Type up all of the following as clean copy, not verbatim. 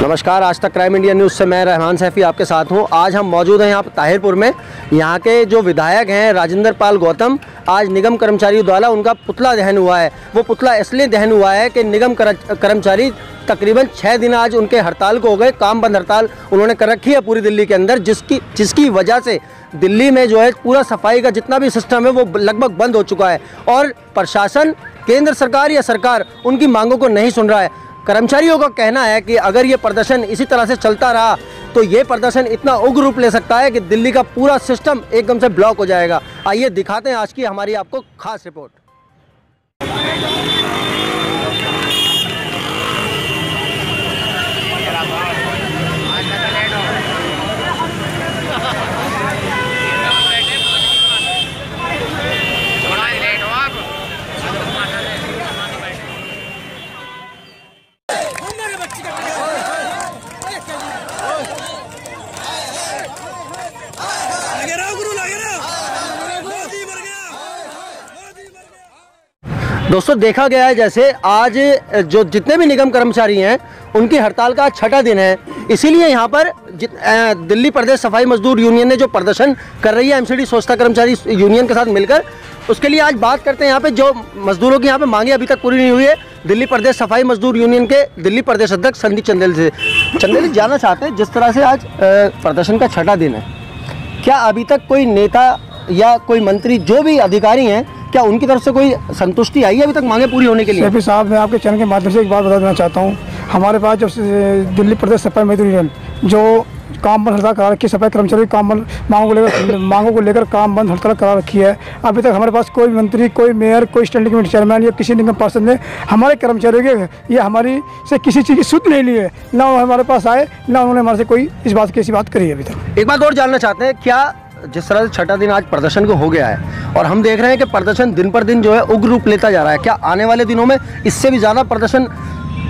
नमस्कार, आज तक क्राइम इंडिया न्यूज़ से मैं रहमान सैफी आपके साथ हूं। आज हम मौजूद हैं यहाँ ताहिरपुर में। यहाँ के जो विधायक हैं राजेंद्र पाल गौतम, आज निगम कर्मचारियों द्वारा उनका पुतला दहन हुआ है। वो पुतला इसलिए दहन हुआ है कि निगम कर्मचारी तकरीबन 6 दिन आज उनके हड़ताल को हो गए, काम बंद हड़ताल उन्होंने कर रखी है पूरी दिल्ली के अंदर, जिसकी वजह से दिल्ली में जो है पूरा सफाई का जितना भी सिस्टम है वो लगभग बंद हो चुका है और प्रशासन, केंद्र सरकार या सरकार उनकी मांगों को नहीं सुन रहा है। कर्मचारियों का कहना है कि अगर ये प्रदर्शन इसी तरह से चलता रहा तो ये प्रदर्शन इतना उग्र रूप ले सकता है कि दिल्ली का पूरा सिस्टम एकदम से ब्लॉक हो जाएगा। आइए दिखाते हैं आज की हमारी आपको खास रिपोर्ट। दोस्तों, देखा गया है जैसे आज जो जितने भी निगम कर्मचारी हैं उनकी हड़ताल का 6ठा दिन है। इसीलिए यहाँ पर दिल्ली प्रदेश सफाई मजदूर यूनियन ने जो प्रदर्शन कर रही है एमसीडी स्वच्छता कर्मचारी यूनियन के साथ मिलकर, उसके लिए आज बात करते हैं। यहाँ पे जो मजदूरों की यहाँ पे मांगे अभी तक पूरी नहीं हुई है। दिल्ली प्रदेश सफाई मजदूर यूनियन के दिल्ली प्रदेश अध्यक्ष संदीप चंदेल से जानना चाहते हैं, जिस तरह से आज प्रदर्शन का 6ठा दिन है, क्या अभी तक कोई नेता या कोई मंत्री जो भी अधिकारी हैं, क्या उनकी तरफ से कोई संतुष्टि आई है अभी तक मांगे पूरी होने के लिए? सैफी साहब, मैं आपके चैनल के माध्यम से एक बात बता देना चाहता हूँ। हमारे पास जब दिल्ली प्रदेश सफाई मजदूर यूनियन जो काम बंद हड़ताल करा रखी है, सफाई कर्मचारी काम बंद मांगों को लेकर काम बंद हड़ताल करा रखी है, अभी तक हमारे पास कोई मंत्री, कोई मेयर, कोई स्टैंडिंग कमेटी चेयरमैन या किसी निगम पार्षद ने हमारे कर्मचारियों के ये हमारी से किसी चीज़ की सुध नहीं ली है। ना हमारे पास आए, ना उन्होंने हमारे से कोई इस बात की ऐसी बात करी है अभी तक। एक बात और जानना चाहते हैं, क्या जिस तरह से 6ठा दिन आज प्रदर्शन को हो गया है और हम देख रहे हैं कि प्रदर्शन दिन पर दिन जो है उग्र रूप लेता जा रहा है, क्या आने वाले दिनों में इससे भी ज़्यादा प्रदर्शन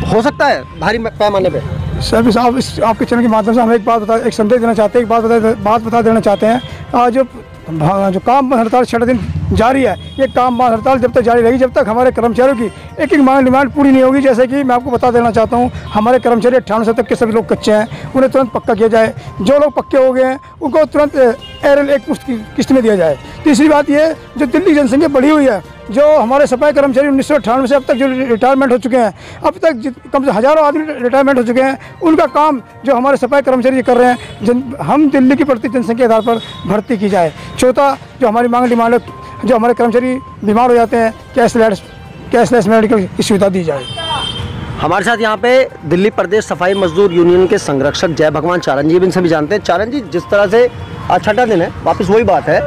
हो सकता है भारी पैमाने पे? सैफी साहब, इस आपके चैनल के माध्यम से हम एक संदेश देना चाहते हैं, एक बात बता देना चाहते हैं। जो काम बंद हड़ताल 6 दिन जारी है, ये काम बंद हड़ताल जब तक जारी रहेगी, जब तक हमारे कर्मचारियों की एक मांग डिमांड पूरी नहीं होगी। जैसे कि मैं आपको बता देना चाहता हूँ, हमारे कर्मचारी 98 तक के सभी लोग कच्चे हैं, उन्हें तुरंत पक्का किया जाए। जो लोग पक्के हो गए हैं उनको तुरंत एरल एक मुश्त किस्त में दिया जाए। तीसरी बात ये, जो दिल्ली जनसंख्या बढ़ी हुई है, जो हमारे सफाई कर्मचारी 1998 से अब तक जो रिटायरमेंट हो चुके हैं, अब तक कम से हज़ारों आदमी रिटायरमेंट हो चुके हैं, उनका काम जो हमारे सफाई कर्मचारी कर रहे हैं, हम दिल्ली की बढ़ती जनसंख्या के आधार पर भर्ती की जाए। चौथा, जो हमारी मांग डिमांड है, जो हमारे कर्मचारी बीमार हो जाते हैं, कैशलेस मेडिकल की सुविधा दी जाए। हमारे साथ यहाँ पे दिल्ली प्रदेश सफाई मजदूर यूनियन के संरक्षक जय भगवान चारण जी, इनसे भी जानते हैं। चारण जी, जिस तरह से आज 6ठा दिन है, वापस वही बात है,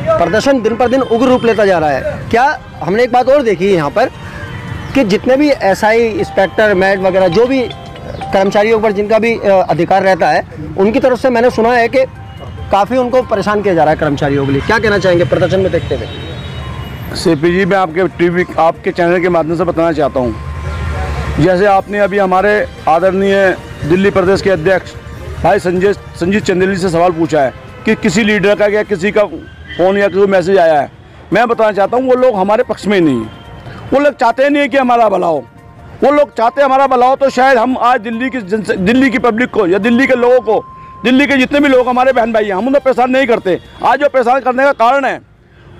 प्रदर्शन दिन पर दिन उग्र रूप लेता जा रहा है। क्या हमने एक बात और देखी है यहाँ पर कि जितने भी एसआई, इंस्पेक्टर, मैड वगैरह जो भी कर्मचारियों पर जिनका भी अधिकार रहता है, उनकी तरफ से मैंने सुना है कि काफ़ी उनको परेशान किया जा रहा है कर्मचारियों के लिए। क्या कहना चाहेंगे प्रदर्शन में देखते हुए? सीपी जी, मैं आपके चैनल के माध्यम से बताना चाहता हूँ, जैसे आपने अभी हमारे आदरणीय दिल्ली प्रदेश के अध्यक्ष भाई संजीत चंदेल से सवाल पूछा है कि किसी लीडर का या किसी का फ़ोन या कोई मैसेज आया है, मैं बताना चाहता हूँ वो लोग हमारे पक्ष में ही नहीं है। वो लोग चाहते नहीं है कि हमारा भला हो। वो लोग चाहते हमारा भला हो तो शायद हम आज दिल्ली की पब्लिक को या दिल्ली के लोगों को, दिल्ली के जितने भी लोग हमारे बहन भाई हैं, हम उन्हें परेशान नहीं करते। आज जो परेशान करने का कारण है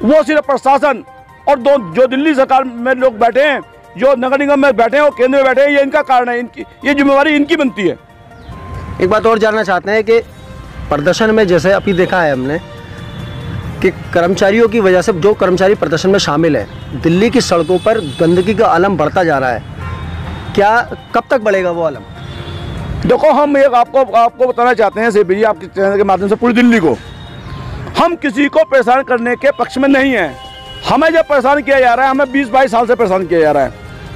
वो सिर्फ प्रशासन और जो दिल्ली सरकार में लोग बैठे हैं, जो नगर निगम में बैठे हैं और केंद्र में बैठे हैं, ये इनका कारण है। ये जिम्मेवारी इनकी बनती है। एक बात और जानना चाहते हैं कि प्रदर्शन में जैसे अभी देखा है हमने कि कर्मचारियों की वजह से जो कर्मचारी प्रदर्शन में शामिल है, दिल्ली की सड़कों पर गंदगी का आलम बढ़ता जा रहा है। क्या कब तक बढ़ेगा वो आलम? देखो, हम एक आपको बताना चाहते हैं सीपी जी, आपके चैनल के माध्यम से पूरी दिल्ली को, हम किसी को परेशान करने के पक्ष में नहीं हैं। हमें जब परेशान किया जा रहा है, हमें 20-22 साल से परेशान किया जा रहा है।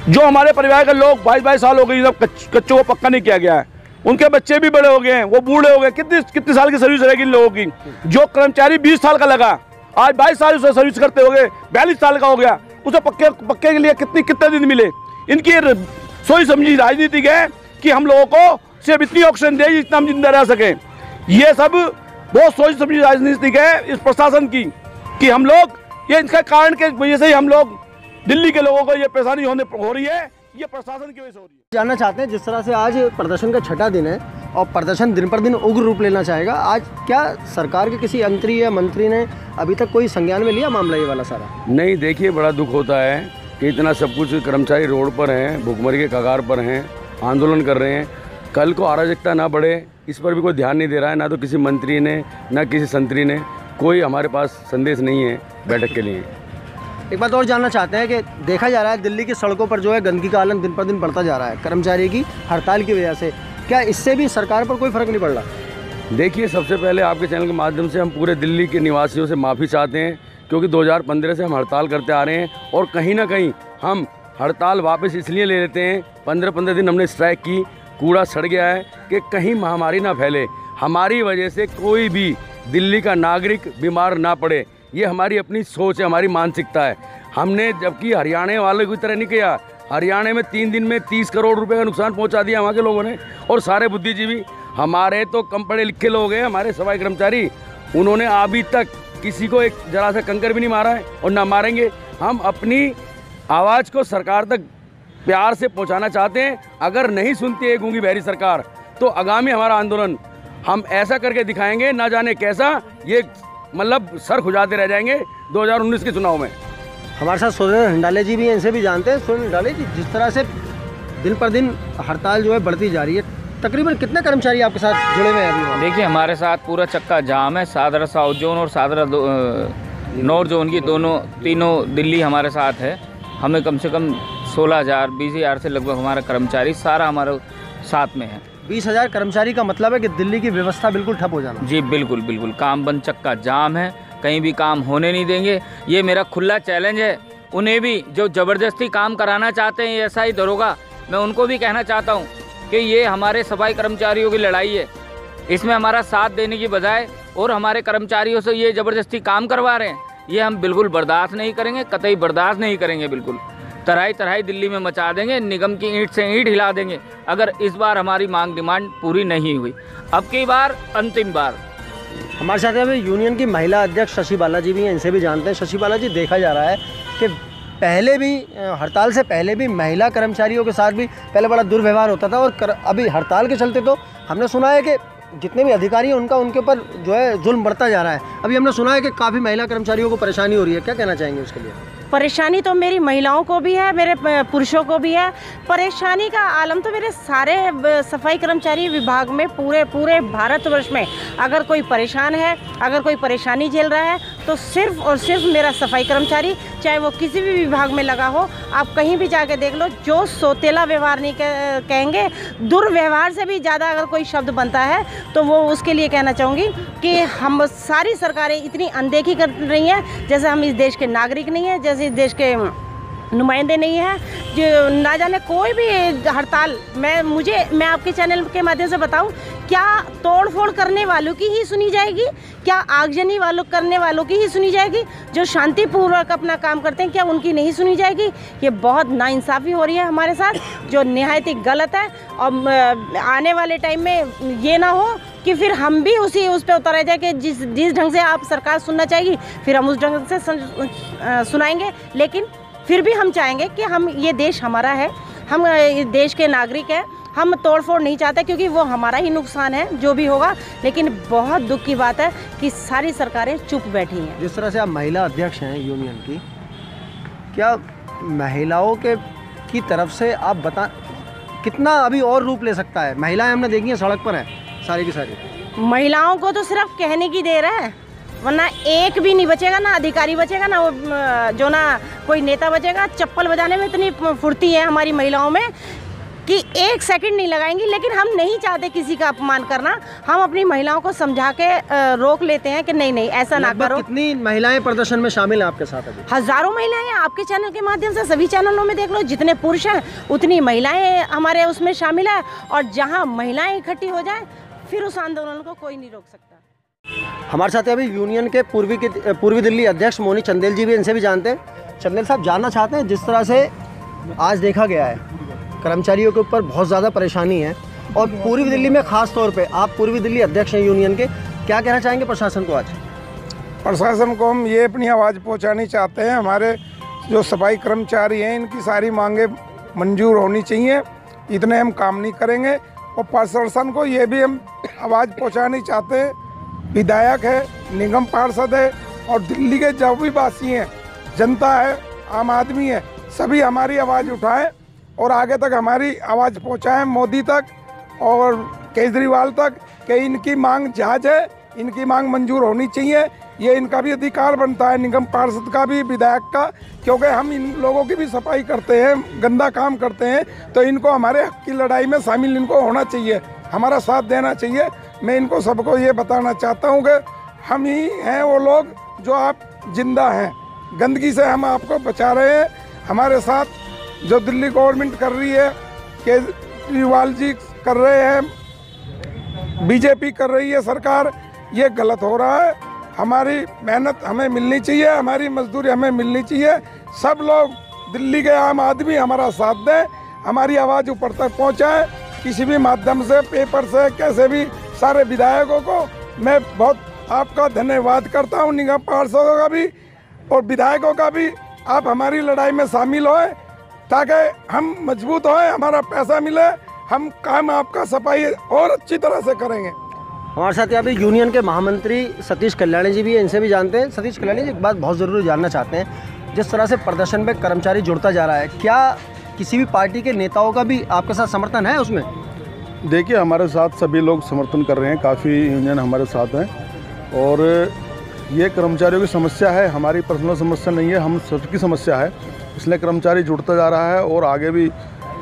जो हमारे परिवार के लोग 22-22 साल हो गए, जब कच्चों को पक्का नहीं किया गया है, उनके बच्चे भी बड़े हो गए हैं, वो बूढ़े हो गए। कितनी साल की सर्विस रहेगी इन लोगों की? जो कर्मचारी 20 साल का लगा, आज 22 साल उसे सर्विस करते हो गए, 42 साल का हो गया, उसे पक्के के लिए कितने दिन मिले? इनकी सोच समझी राजनीतिक है कि हम लोगों को सिर्फ इतनी ऑक्सीजन दे जितना हम जिंदा रह सकें। ये सब बहुत सोच समझी राजनीतिक है इस प्रशासन की, कि हम लोग ये इनका कारण के वजह से ही हम लोग दिल्ली के लोगों को ये परेशानी हो रही है ये प्रशासन की वजह से हो रही है। जानना चाहते हैं, जिस तरह से आज प्रदर्शन का छठा दिन है और प्रदर्शन दिन पर दिन उग्र रूप लेना चाहेगा, आज क्या सरकार के किसी मंत्री या मंत्री ने अभी तक कोई संज्ञान में लिया मामला ये वाला सारा? नहीं, देखिए बड़ा दुख होता है कि इतना सब कुछ कर्मचारी रोड पर हैं, भुखमरी के कगार पर हैं, आंदोलन कर रहे हैं। कल को अराजकता ना बढ़े इस पर भी कोई ध्यान नहीं दे रहा है, ना तो किसी मंत्री ने ना किसी संतरी ने। कोई हमारे पास संदेश नहीं है बैठक के लिए। एक बात और जानना चाहते हैं कि देखा जा रहा है दिल्ली की सड़कों पर जो है गंदगी का आलन दिन पर दिन बढ़ता जा रहा है कर्मचारी की हड़ताल की वजह से, क्या इससे भी सरकार पर कोई फर्क नहीं पड़ रहा? देखिए, सबसे पहले आपके चैनल के माध्यम से हम पूरे दिल्ली के निवासियों से माफ़ी चाहते हैं, क्योंकि 2015 से हम हड़ताल करते आ रहे हैं और कहीं ना कहीं हम हड़ताल वापस इसलिए ले लेते हैं। 15-15 दिन हमने स्ट्राइक की, कूड़ा सड़ गया है कि कहीं महामारी ना फैले, हमारी वजह से कोई भी दिल्ली का नागरिक बीमार ना पड़े। ये हमारी अपनी सोच है, हमारी मानसिकता है। हमने जबकि हरियाणा वालों की तरह नहीं किया। हरियाणा में 3 दिन में 30 करोड़ रुपए का नुकसान पहुंचा दिया वहाँ के लोगों ने, और सारे बुद्धिजीवी। हमारे तो कम पढ़े लिखे लोग हैं, हमारे सफाई कर्मचारी, उन्होंने अभी तक किसी को एक जरा सा कंकर भी नहीं मारा है और ना मारेंगे। हम अपनी आवाज़ को सरकार तक प्यार से पहुंचाना चाहते हैं। अगर नहीं सुनती है गूंगी बहरी सरकार, तो आगामी हमारा आंदोलन हम ऐसा करके दिखाएंगे, ना जाने कैसा, ये मतलब सर खुजाते रह जाएंगे 2019 के चुनाव में। हमारे साथ सुरेंद्र हंडाले जी भी हैं, इनसे भी जानते हैं। सुरेंद्र हंडाले जी, जिस तरह से दिन पर दिन हड़ताल जो है बढ़ती जा रही है, तकरीबन कितने कर्मचारी आपके साथ जुड़े हुए हैं अभी? देखिए, हमारे साथ पूरा चक्का जाम है। सादरा साउथ जोन और सादरा नॉर्थ जोन की तीनों दिल्ली हमारे साथ है। हमें कम से कम 16,000 20,000 से लगभग हमारा कर्मचारी सारा हमारे साथ में है। 20,000 कर्मचारी का मतलब है कि दिल्ली की व्यवस्था बिल्कुल ठप हो जाना? जी बिल्कुल बिल्कुल, काम बंद, चक्का जाम है, कहीं भी काम होने नहीं देंगे। ये मेरा खुला चैलेंज है उन्हें भी, जो ज़बरदस्ती काम कराना चाहते हैं ऐसा ही दरोगा, मैं उनको भी कहना चाहता हूँ कि ये हमारे सफाई कर्मचारियों की लड़ाई है। इसमें हमारा साथ देने की बजाय और हमारे कर्मचारियों से ये ज़बरदस्ती काम करवा रहे हैं, ये हम बिल्कुल बर्दाश्त नहीं करेंगे, कतई बर्दाश्त नहीं करेंगे। बिल्कुल तराई दिल्ली में मचा देंगे, निगम की ईंट से ईंट हिला देंगे अगर इस बार हमारी मांग डिमांड पूरी नहीं हुई। अब की बार अंतिम बार। हमारे साथ अभी यूनियन की महिला अध्यक्ष शशि बालाजी भी हैं, इनसे भी जानते हैं। शशि बालाजी, देखा जा रहा है कि पहले भी हड़ताल से पहले भी महिला कर्मचारियों के साथ भी पहले बड़ा दुर्व्यवहार होता था, और अभी हड़ताल के चलते तो हमने सुना है कि जितने भी अधिकारी हैं उनके ऊपर जो है जुल्म बढ़ता जा रहा है। अभी हमने सुना है कि काफ़ी महिला कर्मचारियों को परेशानी हो रही है, क्या कहना चाहेंगे उसके लिए? परेशानी तो मेरी महिलाओं को भी है, मेरे पुरुषों को भी है। परेशानी का आलम तो मेरे सारे सफाई कर्मचारी विभाग में पूरे भारतवर्ष में अगर कोई परेशान है, अगर कोई परेशानी झेल रहा है, तो सिर्फ और सिर्फ मेरा सफाई कर्मचारी, चाहे वो किसी भी विभाग में लगा हो। आप कहीं भी जाके देख लो, जो सोतेला व्यवहार नहीं कहेंगे, दुर्व्यवहार से भी ज़्यादा अगर कोई शब्द बनता है तो वो उसके लिए कहना चाहूँगी कि हम सारी सरकारें इतनी अनदेखी कर रही हैं जैसे हम इस देश के नागरिक नहीं हैं, जैसे इस देश के नुमाइंदे नहीं हैं। जो ना जाने कोई भी हड़ताल, मैं आपके चैनल के माध्यम से बताऊं, क्या तोड़ फोड़ करने वालों की ही सुनी जाएगी? क्या आगजनी करने वालों की ही सुनी जाएगी? जो शांतिपूर्वक अपना काम करते हैं, क्या उनकी नहीं सुनी जाएगी? ये बहुत नाइंसाफ़ी हो रही है हमारे साथ, जो निहायत ही गलत है। और आने वाले टाइम में ये ना हो कि फिर हम भी उस पर उतर जाए कि जिस ढंग से आप सरकार सुनना चाहिए, फिर हम उस ढंग से सुनाएंगे। लेकिन फिर भी हम चाहेंगे कि हम, ये देश हमारा है, हम देश के नागरिक हैं, हम तोड़फोड़ नहीं चाहते, क्योंकि वो हमारा ही नुकसान है जो भी होगा। लेकिन बहुत दुख की बात है कि सारी सरकारें चुप बैठी हैं। जिस तरह से आप महिला अध्यक्ष हैं यूनियन की, क्या महिलाओं की तरफ से आप बता कितना अभी और रूप ले सकता है? महिलाएं हमने देखी हैं सड़क पर हैं सारी की सारी। महिलाओं को तो सिर्फ कहने की देर है, वरना एक भी नहीं बचेगा, ना अधिकारी बचेगा, ना जो ना कोई नेता बचेगा। चप्पल बजाने में इतनी फुर्ती है हमारी महिलाओं में कि 1 सेकंड नहीं लगाएंगी। लेकिन हम नहीं चाहते किसी का अपमान करना, हम अपनी महिलाओं को समझा के रोक लेते हैं कि नहीं ऐसा ना करो। कितनी महिलाएं प्रदर्शन में शामिल हैं आपके साथ अभी? हज़ारों महिलाएं हैं। आपके चैनल के माध्यम से सभी चैनलों में देख लो, जितने पुरुष हैं उतनी महिलाएं हमारे उसमें शामिल है। और जहाँ महिलाएं इकट्ठी हो जाए, फिर उस आंदोलन को कोई नहीं रोक सकता। हमारे साथ अभी यूनियन के पूर्वी दिल्ली अध्यक्ष मोनी चंदेल जी भी, इनसे भी जानते हैं। चंदेल साहब, जानना चाहते हैं, जिस तरह से आज देखा गया है कर्मचारियों के ऊपर बहुत ज़्यादा परेशानी है, और पूर्वी दिल्ली में ख़ास तौर पे आप पूर्वी दिल्ली अध्यक्ष हैं यूनियन के, क्या कहना चाहेंगे प्रशासन को? आज प्रशासन को हम ये अपनी आवाज़ पहुंचानी चाहते हैं। हमारे जो सफाई कर्मचारी हैं, इनकी सारी मांगे मंजूर होनी चाहिए, इतने हम काम नहीं करेंगे। और प्रशासन को ये भी हम आवाज़ पहुंचानी चाहते हैं, विधायक है, निगम पार्षद है और दिल्ली के जो भी वासी हैं, जनता है, आम आदमी है, सभी हमारी आवाज़ उठाएं और आगे तक हमारी आवाज़ पहुंचाएं मोदी तक और केजरीवाल तक कि इनकी मांग जायज़ है, इनकी मांग मंजूर होनी चाहिए। ये इनका भी अधिकार बनता है, निगम पार्षद का भी, विधायक का, क्योंकि हम इन लोगों की भी सफाई करते हैं, गंदा काम करते हैं, तो इनको हमारे हक की लड़ाई में शामिल इनको होना चाहिए, हमारा साथ देना चाहिए। मैं इनको सबको ये बताना चाहता हूँ कि हम ही हैं वो लोग जो आप जिंदा हैं, गंदगी से हम आपको बचा रहे हैं। हमारे साथ जो दिल्ली गवर्नमेंट कर रही है, केजरीवाल जी कर रहे हैं, बीजेपी कर रही है सरकार, ये गलत हो रहा है। हमारी मेहनत हमें मिलनी चाहिए, हमारी मजदूरी हमें मिलनी चाहिए। सब लोग दिल्ली के आम आदमी हमारा साथ दें, हमारी आवाज़ ऊपर तक पहुंचाएं, किसी भी माध्यम से, पेपर से, कैसे भी। सारे विधायकों को मैं बहुत आपका धन्यवाद करता हूं, निगम पार्षदों का भी और विधायकों का भी। आप हमारी लड़ाई में शामिल होएं ताकि हम मजबूत होएं, हमारा पैसा मिले, हम काम आपका सफाई और अच्छी तरह से करेंगे। हमारे साथ यहाँ पे यूनियन के महामंत्री सतीश कल्याणी जी भी हैं, इनसे भी जानते हैं। सतीश कल्याणी जी, एक बात बहुत ज़रूरी जानना चाहते हैं, जिस तरह से प्रदर्शन में कर्मचारी जुड़ता जा रहा है, क्या किसी भी पार्टी के नेताओं का भी आपके साथ समर्थन है उसमें? देखिए, हमारे साथ सभी लोग समर्थन कर रहे हैं, काफ़ी यूनियन हमारे साथ हैं और ये कर्मचारियों की समस्या है, हमारी पर्सनल समस्या नहीं है, हम सबकी समस्या है। इसलिए कर्मचारी जुड़ता जा रहा है और आगे भी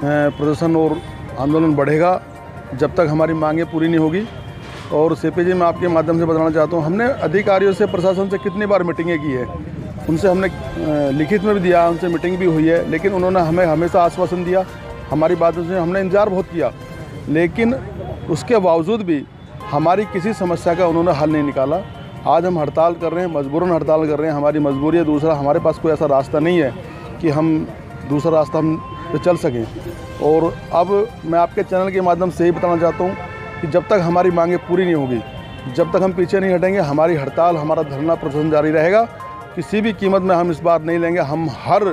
प्रदर्शन और आंदोलन बढ़ेगा जब तक हमारी मांगें पूरी नहीं होगी। और सीपीजी मैं आपके माध्यम से बताना चाहता हूँ, हमने अधिकारियों से, प्रशासन से कितनी बार मीटिंगें की है, उनसे हमने लिखित में भी दिया, उनसे मीटिंग भी हुई है, लेकिन उन्होंने हमें हमेशा आश्वासन दिया, हमारी बातों से हमने इंतजार बहुत किया, लेकिन उसके बावजूद भी हमारी किसी समस्या का उन्होंने हल नहीं निकाला। आज हम हड़ताल कर रहे हैं, मजबूरन हड़ताल कर रहे हैं, हमारी मजबूरी है। दूसरा, हमारे पास कोई ऐसा रास्ता नहीं है कि हम दूसरा रास्ता हम पे चल सकें। और अब मैं आपके चैनल के माध्यम से ही बताना चाहता हूँ कि जब तक हमारी मांगें पूरी नहीं होगी, जब तक हम पीछे नहीं हटेंगे, हमारी हड़ताल, हमारा धरना प्रदर्शन जारी रहेगा। किसी भी कीमत में हम इस बार नहीं लेंगे। हम हर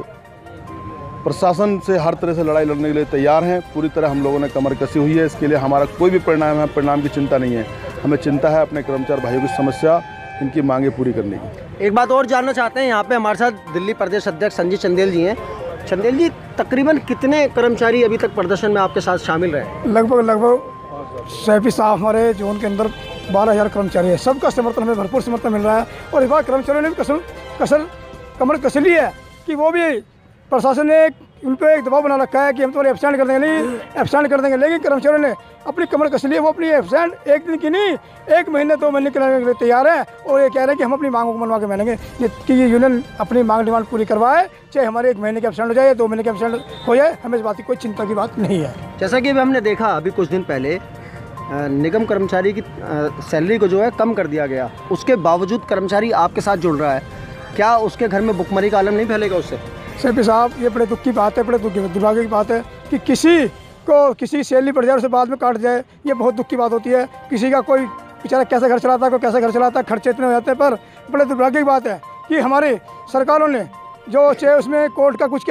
प्रशासन से हर तरह से लड़ाई लड़ने के लिए तैयार हैं। पूरी तरह हम लोगों ने कमर कसी हुई है। इसके लिए हमारा कोई भी परिणाम है, परिणाम की चिंता नहीं है। हमें चिंता है अपने कर्मचारी भाइयों की समस्या, इनकी मांगें पूरी करने की। एक बात और जानना चाहते हैं, यहाँ पे हमारे साथ दिल्ली प्रदेश अध्यक्ष संजीत चंदेल जी हैं। चंदेल जी, तकरीबन कितने कर्मचारी अभी तक प्रदर्शन में आपके साथ शामिल रहे? लगभग सैफी साहब हमारे जोन के अंदर 12,000 कर्मचारी है। सबका समर्थन, हमें भरपूर समर्थन मिल रहा है। और इस बार कर्मचारियों ने भी कमर कस ली है कि वो भी प्रशासन ने उन पर एक दबाव बना रखा है कि हम तुम्हारे एब्सेंट कर देंगे, नहीं एब्सेंट कर देंगे। लेकिन कर्मचारियों ने अपनी कमर कस ली है, वो अपनी एब्सेंट एक दिन की नहीं, 1 महीने 2 महीने के लिए तैयार है। और ये कह रहे हैं कि हम अपनी मांगों को मनवा के मानेंगे कि ये यूनियन अपनी मांग डिमांड पूरी करवाए, चाहे हमारे 1 महीने के एब्सेंट हो जाए या 2 महीने के एब्सेंट हो जाए, हमें इस बात की कोई चिंता की बात नहीं है। जैसा कि अभी हमने देखा, अभी कुछ दिन पहले निगम कर्मचारी की सैलरी को जो है कम कर दिया गया, उसके बावजूद कर्मचारी आपके साथ जुड़ रहा है। क्या उसके घर में भुखमरी का आलम नहीं फैलेगा उससे? सैफी साहब, ये बड़े दुख की बात है, बड़े दुर्भाग्य की बात है कि किसी को किसी सैलरी पड़ जाए उसे बाद में काट जाए, ये बहुत दुख की बात होती है। किसी का कोई बेचारा कैसे घर चलाता है, कोई कैसे घर चलाता है, खर्चे इतने हो जाते हैं। पर बड़े दुर्भाग्य की बात है कि हमारी सरकारों ने जो चाहे उसमें कोर्ट का कुछ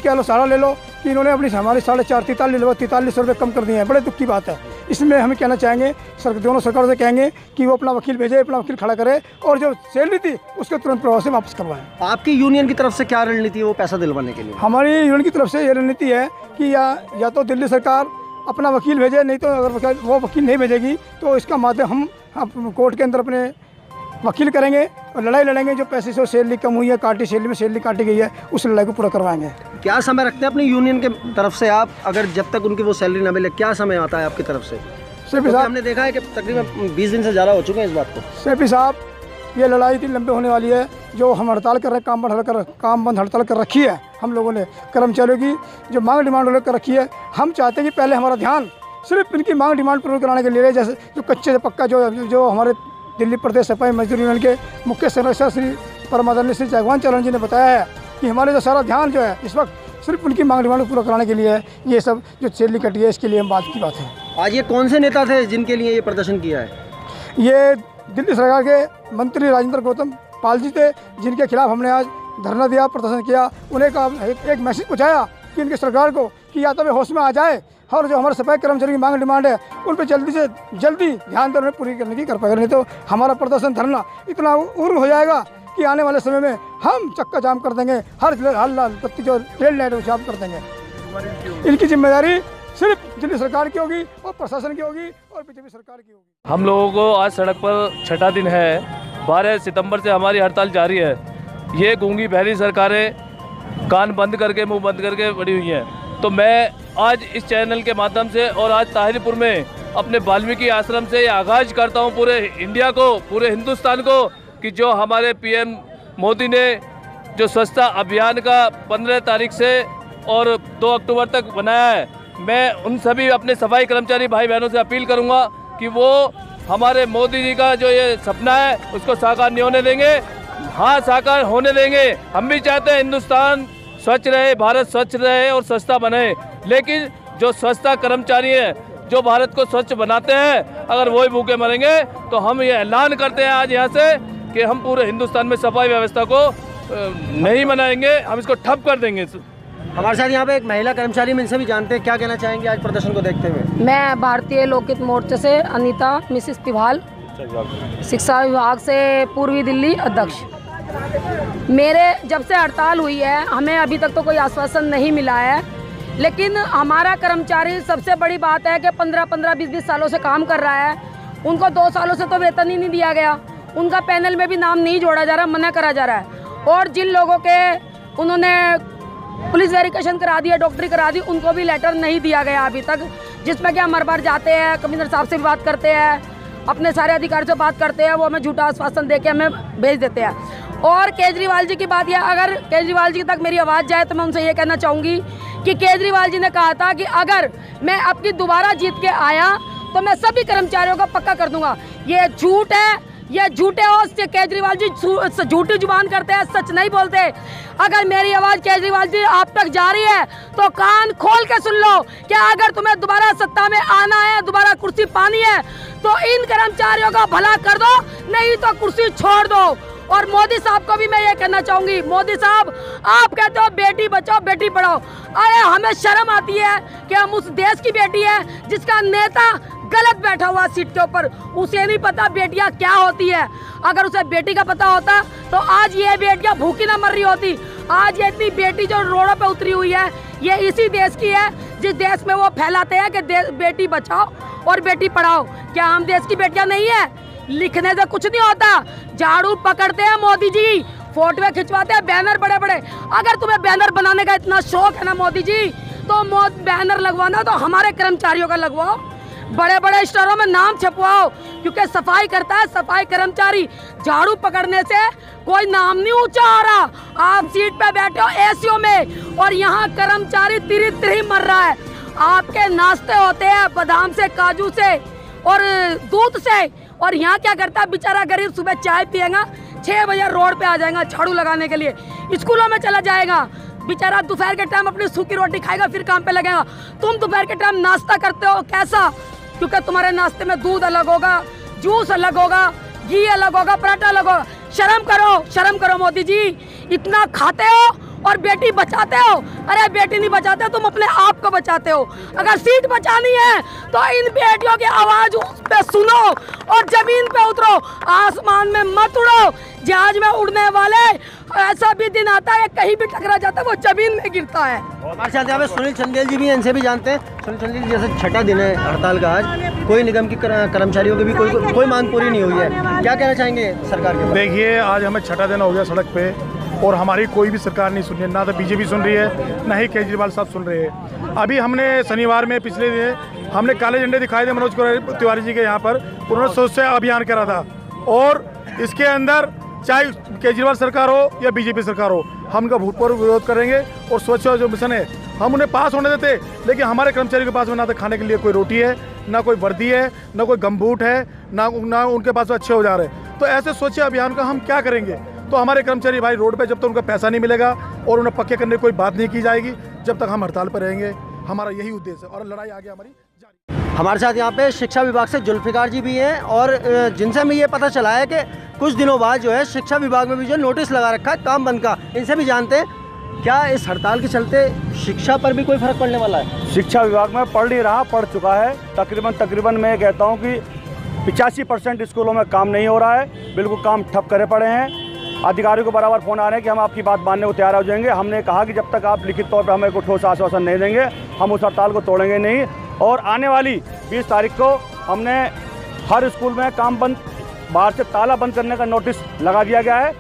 कह लो, सहारा ले लो कि इन्होंने अपनी हमारे 4.5 43 रुपये कम कर दिए हैं। बड़े दुख की बात है। इसमें हम कहना चाहेंगे, दोनों सरकारों से कहेंगे कि वो अपना वकील भेजे, अपना वकील खड़ा करे और जो सैलरी थी उसको तुरंत प्रभाव से वापस करवाएं। आपकी यूनियन की तरफ से क्या रणनीति है वो पैसा दिलवाने के लिए? हमारी यूनियन की तरफ से ये रणनीति है कि या तो दिल्ली सरकार अपना वकील भेजे, नहीं तो अगर वो वकील नहीं भेजेगी तो इसका माध्यम हम कोर्ट के अंदर अपने वकील करेंगे और लड़ाई लड़ेंगे। जो पैसे से सैलरी कम हुई है, सैलरी काटी गई है, उस लड़ाई को पूरा करवाएंगे। क्या समय रखते हैं अपनी यूनियन के तरफ से आप, अगर जब तक उनकी वो सैलरी ना मिले, क्या समय आता है आपकी तरफ से? सैफी साहब, हमने देखा है कि तकरीबन 20 दिन से ज़्यादा हो चुके हैं इस बात को। सैफी साहब, ये लड़ाई इतनी लंबी होने वाली है। जो हम हड़ताल कर रहे हैं, काम बंद हड़ताल कर रखी है हम लोगों ने, कर्मचारियों की जो मांग डिमांड कर रखी है। हम चाहते हैं कि पहले हमारा ध्यान सिर्फ इनकी मांग डिमांड पूरी कराने के लिए, जैसे जो कच्चे से पक्का जो हमारे दिल्ली प्रदेश सफाई मजदूर यूनियन के मुख्य संरक्षक श्री परमादरणीय श्री जगवान चरण जी ने बताया है कि हमारे जो सारा ध्यान जो है इस वक्त सिर्फ उनकी मांग डिमांड पूरा कराने के लिए है। ये सब जो सैलरी कटी है, इसके लिए हम बात की बात है। आज ये कौन से नेता थे जिनके लिए ये प्रदर्शन किया है? ये दिल्ली सरकार के मंत्री राजेंद्र गौतम पाल जी थे, जिनके खिलाफ हमने आज धरना दिया, प्रदर्शन किया। उन्हें एक मैसेज पहुँचाया कि इनकी सरकार को कि या तो वे होश में आ जाए और जो हमारे सफाई कर्मचारी की मांग डिमांड है उन पर जल्दी से जल्दी ध्यान देकर पूरी करने की कृपा करें, नहीं तो हमारा प्रदर्शन धरना इतना उग्र हो जाएगा कि आने वाले समय में हम चक्का जाम कर देंगे, हर प्रति जो रेल लाइट वो जाम कर देंगे। इनकी जिम्मेदारी सिर्फ दिल्ली सरकार की होगी और प्रशासन की होगी और बीजेपी सरकार की होगी। हम लोगों को आज सड़क पर छठा दिन है। 12 सितंबर से हमारी हड़ताल जारी है। ये गूंगी बहरी सरकारें कान बंद करके मुंह बंद करके पड़ी हुई हैं। तो मैं आज इस चैनल के माध्यम से और आज ताहिरपुर में अपने वाल्मीकि आश्रम से आगाज़ करता हूँ पूरे इंडिया को, पूरे हिंदुस्तान को, कि जो हमारे पीएम मोदी ने जो स्वच्छता अभियान का 15 तारीख से और 2 अक्टूबर तक बनाया है, मैं उन सभी अपने सफाई कर्मचारी भाई बहनों से अपील करूंगा कि वो हमारे मोदी जी का जो ये सपना है उसको साकार नहीं होने देंगे। हाँ, साकार होने देंगे। हम भी चाहते हैं हिंदुस्तान स्वच्छ रहे, भारत स्वच्छ रहे और स्वच्छता बने, लेकिन जो स्वच्छता कर्मचारी हैं जो भारत को स्वच्छ बनाते हैं, अगर वही भूखे मरेंगे तो हम ये ऐलान करते हैं आज यहाँ से कि हम पूरे हिंदुस्तान में सफाई व्यवस्था को नहीं बनाएंगे, हम इसको ठप कर देंगे। हमारे साथ यहाँ पे एक महिला कर्मचारी में, इनसे भी जानते हैं क्या कहना चाहेंगे आज प्रदर्शन को देखते हुए। मैं भारतीय लोकहित मोर्चे से अनीता मिसिस तिवाल, शिक्षा विभाग से पूर्वी दिल्ली अध्यक्ष। मेरे जब से हड़ताल हुई है हमें अभी तक तो कोई आश्वासन नहीं मिला है, लेकिन हमारा कर्मचारी, सबसे बड़ी बात है कि 15-15, 20-20 सालों से काम कर रहा है। उनको 2 सालों से तो वेतन ही नहीं दिया गया, उनका पैनल में भी नाम नहीं जोड़ा जा रहा, मना करा जा रहा है। और जिन लोगों के उन्होंने पुलिस वेरिफिकेशन करा दी है, डॉक्टरी करा दी, उनको भी लेटर नहीं दिया गया अभी तक, जिसमें कि हम हर बार जाते हैं, कमिश्नर साहब से भी बात करते हैं, अपने सारे अधिकारी से बात करते हैं, वो हमें झूठा आश्वासन देके हमें भेज देते हैं। और केजरीवाल जी की बात यह, अगर केजरीवाल जी तक मेरी आवाज़ जाए तो मैं उनसे ये कहना चाहूँगी कि केजरीवाल जी ने कहा था कि अगर मैं अपनी दोबारा जीत के आया तो मैं सभी कर्मचारियों को पक्का कर दूंगा। ये झूठ है, ये झूठे हो। केजरीवाल जी झूठी जुबान करते हैं, सच नहीं बोलते। अगर मेरी आवाज़ केजरीवाल जी आप तक जा रही है तो कान खोल के सुन लो कि अगर तुम्हें दोबारा सत्ता में आना है, दोबारा कुर्सी पानी है, तो इन कर्मचारियों का भला कर दो, नहीं तो कुर्सी छोड़ दो। और मोदी साहब को भी मैं ये कहना चाहूँगी, मोदी साहब आप कहते हो बेटी बचाओ बेटी पढ़ाओ, अरे हमें शर्म आती है कि हम उस देश की बेटी है जिसका नेता गलत बैठा हुआ सीट के ऊपर, उसे नहीं पता बेटियां क्या होती है। अगर उसे बेटी का पता होता तो आज ये बेटियां भूखी ना मर रही होती। आज ये इतनी बेटी जो रोडों पे उतरी हुई है, ये इसी देश की है जिस देश में वो फैलाते हैं कि बेटी बचाओ और बेटी पढ़ाओ। क्या हम देश की बेटियां नहीं है? लिखने से कुछ नहीं होता, झाड़ू पकड़ते हैं मोदी जी, फोटो खिंचवाते हैं, बैनर बड़े बड़े। अगर तुम्हें बैनर बनाने का इतना शौक है ना मोदी जी, तो बैनर लगवाना तो हमारे कर्मचारियों का लगवाओ, बड़े बड़े स्टोरों में नाम छपवाओ, क्योंकि सफाई करता है सफाई कर्मचारी। झाड़ू पकड़ने से कोई नाम नहीं ऊंचा हो रहा। आप सीट पे बैठे हो एसीओ में और यहाँ कर्मचारी तिरी मर रहा है। आपके नाश्ते होते हैं बादाम से, काजू से और दूध से, और यहाँ क्या करता है बेचारा गरीब, सुबह चाय पिएगा, 6 बजे रोड पे आ जाएगा झाड़ू लगाने के लिए, स्कूलों में चला जाएगा बेचारा, दोपहर के टाइम अपनी सूखी रोटी खाएगा फिर काम पे लगेगा। तुम दोपहर के टाइम नाश्ता करते हो कैसा? क्योंकि तुम्हारे नाश्ते में दूध अलग होगा, जूस अलग होगा, घी अलग होगा, पराठा अलग होगा। शर्म करो मोदी जी, इतना खाते हो और बेटी बचाते हो। अरे बेटी नहीं बचाते, तुम अपने आप को बचाते हो। अगर सीट बचानी है तो इन बेटियों की आवाज उस पे सुनो और जमीन पे उतरो, आसमान में मत उड़ो। जहाज में उड़ने वाले ऐसा भी दिन आता है कहीं भी टकरा जाता है, वो जमीन में गिरता है। हमारे साथ यहाँ पे सुनील चंदेल जी भी हैं, इनसे भी जानते हैं। सुनील चंदेल जी, जैसे छठा दिन है हड़ताल का, आज कोई निगम की कर्मचारियों की भी कोई मांग पूरी नहीं हुई है, क्या कहना चाहेंगे सरकार के? देखिए, आज हमें छठा दिन हो गया सड़क पे और हमारी कोई भी सरकार नहीं सुन रही है, ना तो बीजेपी सुन रही है, ना ही केजरीवाल साहब सुन रहे हैं। अभी हमने शनिवार में पिछले दिन हमने काले झंडे दिखाए थे मनोज तिवारी जी के यहाँ पर, उन्होंने स्वच्छता अभियान करा था और इसके अंदर चाहे केजरीवाल सरकार हो या बीजेपी सरकार हो, हम उनका भूतपूर्व विरोध करेंगे और स्वच्छ जो मिशन है हम उन्हें पास होने देते। लेकिन हमारे कर्मचारियों के पास में ना तो खाने के लिए कोई रोटी है, ना कोई वर्दी है, ना कोई गमबूट है, ना उनके पास अच्छे औजार है। तो ऐसे स्वच्छ अभियान का हम क्या करेंगे? तो हमारे कर्मचारी भाई रोड पे, जब तक उनका पैसा नहीं मिलेगा और उन्हें पक्के करने की कोई बात नहीं की जाएगी, जब तक हम हड़ताल पर रहेंगे। हमारा यही उद्देश्य है और लड़ाई आगे हमारी जारी। हमारे साथ यहाँ पे शिक्षा विभाग से जुल्फिकार जी भी हैं और जिनसे हमें ये पता चला है कि कुछ दिनों बाद जो है शिक्षा विभाग में भी जो नोटिस लगा रखा है काम बंद का, इनसे भी जानते हैं। क्या इस हड़ताल के चलते शिक्षा पर भी कोई फर्क पड़ने वाला है? शिक्षा विभाग में पढ़ नहीं रहा, पढ़ चुका है। तकरीबन मैं कहता हूँ कि 85% स्कूलों में काम नहीं हो रहा है, बिल्कुल काम ठप करे पड़े हैं। अधिकारियों को बराबर फ़ोन आ रहे हैं कि हम आपकी बात मानने को तैयार हो जाएंगे। हमने कहा कि जब तक आप लिखित तौर पर हमें कोई ठोस आश्वासन नहीं देंगे, हम उस हड़ताल को तोड़ेंगे नहीं। और आने वाली 20 तारीख को हमने हर स्कूल में काम बंद, बाहर से ताला बंद करने का नोटिस लगा दिया गया है।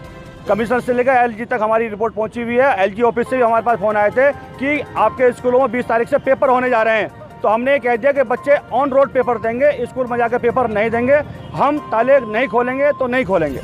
कमिश्नर से लेकर एलजी तक हमारी रिपोर्ट पहुंची हुई है। एलजी ऑफिस से भी हमारे पास फ़ोन आए थे कि आपके स्कूलों में 20 तारीख से पेपर होने जा रहे हैं। तो हमने कह दिया कि बच्चे ऑन रोड पेपर देंगे, स्कूल में जाकर पेपर नहीं देंगे। हम ताले नहीं खोलेंगे तो नहीं खोलेंगे।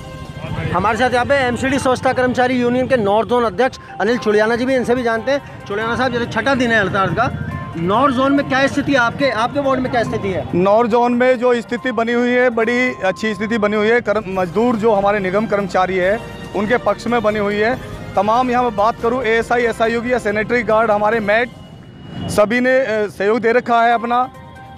हमारे साथ यहाँ पे एमसीडी स्वच्छता कर्मचारी यूनियन के नॉर्थ जोन अध्यक्ष अनिल चुड़ियाना जी भी, इनसे भी जानते हैं। चुड़ियाना साहब, जैसे छठा दिन है हड़ताल का, नॉर्थ जोन में क्या स्थिति है? आपके वार्ड में क्या स्थिति है? नॉर्थ जोन में जो स्थिति बनी हुई है, बड़ी अच्छी स्थिति बनी हुई है। मजदूर जो हमारे निगम कर्मचारी है उनके पक्ष में बनी हुई है। तमाम यहाँ बात करूँ एएसआई, एसआईयू की या सैनिटरी गार्ड, हमारे मैट, सभी ने सहयोग दे रखा है अपना।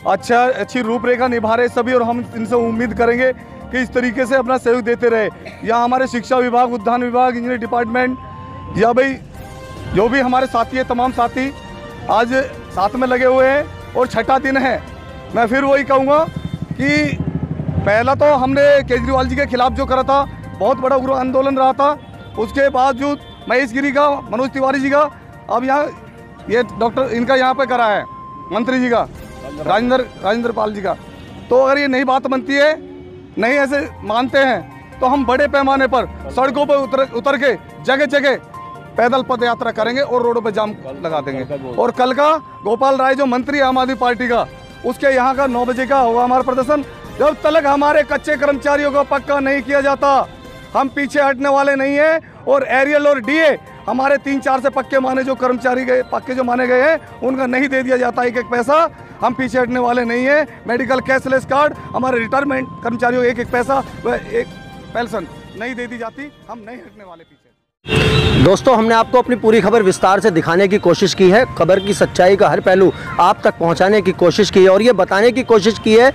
अच्छी रूपरेखा निभा रहे सभी, और हम इनसे उम्मीद करेंगे कि इस तरीके से अपना सहयोग देते रहे। यहाँ हमारे शिक्षा विभाग, उद्यान विभाग, इंजीनियरिंग डिपार्टमेंट, या भाई जो भी हमारे साथी है, तमाम साथी आज साथ में लगे हुए हैं। और छठा दिन है। मैं फिर वही कहूँगा कि पहला तो हमने केजरीवाल जी के खिलाफ जो करा था, बहुत बड़ा उग्र आंदोलन रहा था। उसके बावजूद महेश गिरी का, मनोज तिवारी जी का, अब यहाँ ये डॉक्टर इनका यहाँ पे करा है, मंत्री जी का, राजेंद्र पाल जी का। तो अगर ये नई बात बनती है, नहीं ऐसे मानते हैं, तो हम बड़े पैमाने पर सड़कों पर उतर के जगह जगह पैदल पद यात्रा करेंगे और रोडों पे जाम लगा देंगे। और कल का गोपाल राय जो मंत्री है आम आदमी पार्टी का, उसके यहाँ का 9 बजे का होगा हमारा प्रदर्शन। जब तक हमारे कच्चे कर्मचारियों को पक्का नहीं किया जाता, हम पीछे हटने वाले नहीं हैं। और एरियल और डीए हमारे 3-4 से पक्के माने जो कर्मचारी गए, पक्के जो माने गए हैं, उनका नहीं दे दिया जाता एक पैसा, हम पीछे हटने वाले नहीं हैं। मेडिकल कैशलेस कार्ड, हमारे रिटायरमेंट कर्मचारियों को एक पैसा व एक पेंशन नहीं दे दी जाती, हम नहीं हटने वाले पीछे। दोस्तों, हमने आपको अपनी पूरी खबर विस्तार से दिखाने की कोशिश की है। खबर की सच्चाई का हर पहलू आप तक पहुंचाने की कोशिश की है और ये बताने की कोशिश की है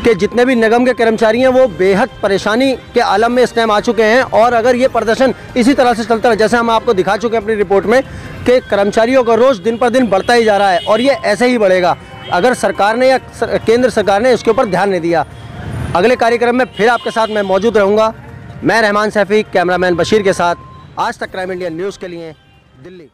कि जितने भी निगम के कर्मचारी हैं वो बेहद परेशानी के आलम में इस टाइम आ चुके हैं। और अगर ये प्रदर्शन इसी तरह से चलता रहे, जैसे हम आपको दिखा चुके हैं अपनी रिपोर्ट में, कि कर्मचारियों का रोज़ दिन पर दिन बढ़ता ही जा रहा है और ये ऐसे ही बढ़ेगा अगर सरकार ने या केंद्र सरकार ने इसके ऊपर ध्यान नहीं दिया। अगले कार्यक्रम में फिर आपके साथ मैं मौजूद रहूँगा। मैं रहमान सैफी, कैमरामैन बशीर के साथ, आज तक क्राइम इंडिया न्यूज़ के लिए, दिल्ली।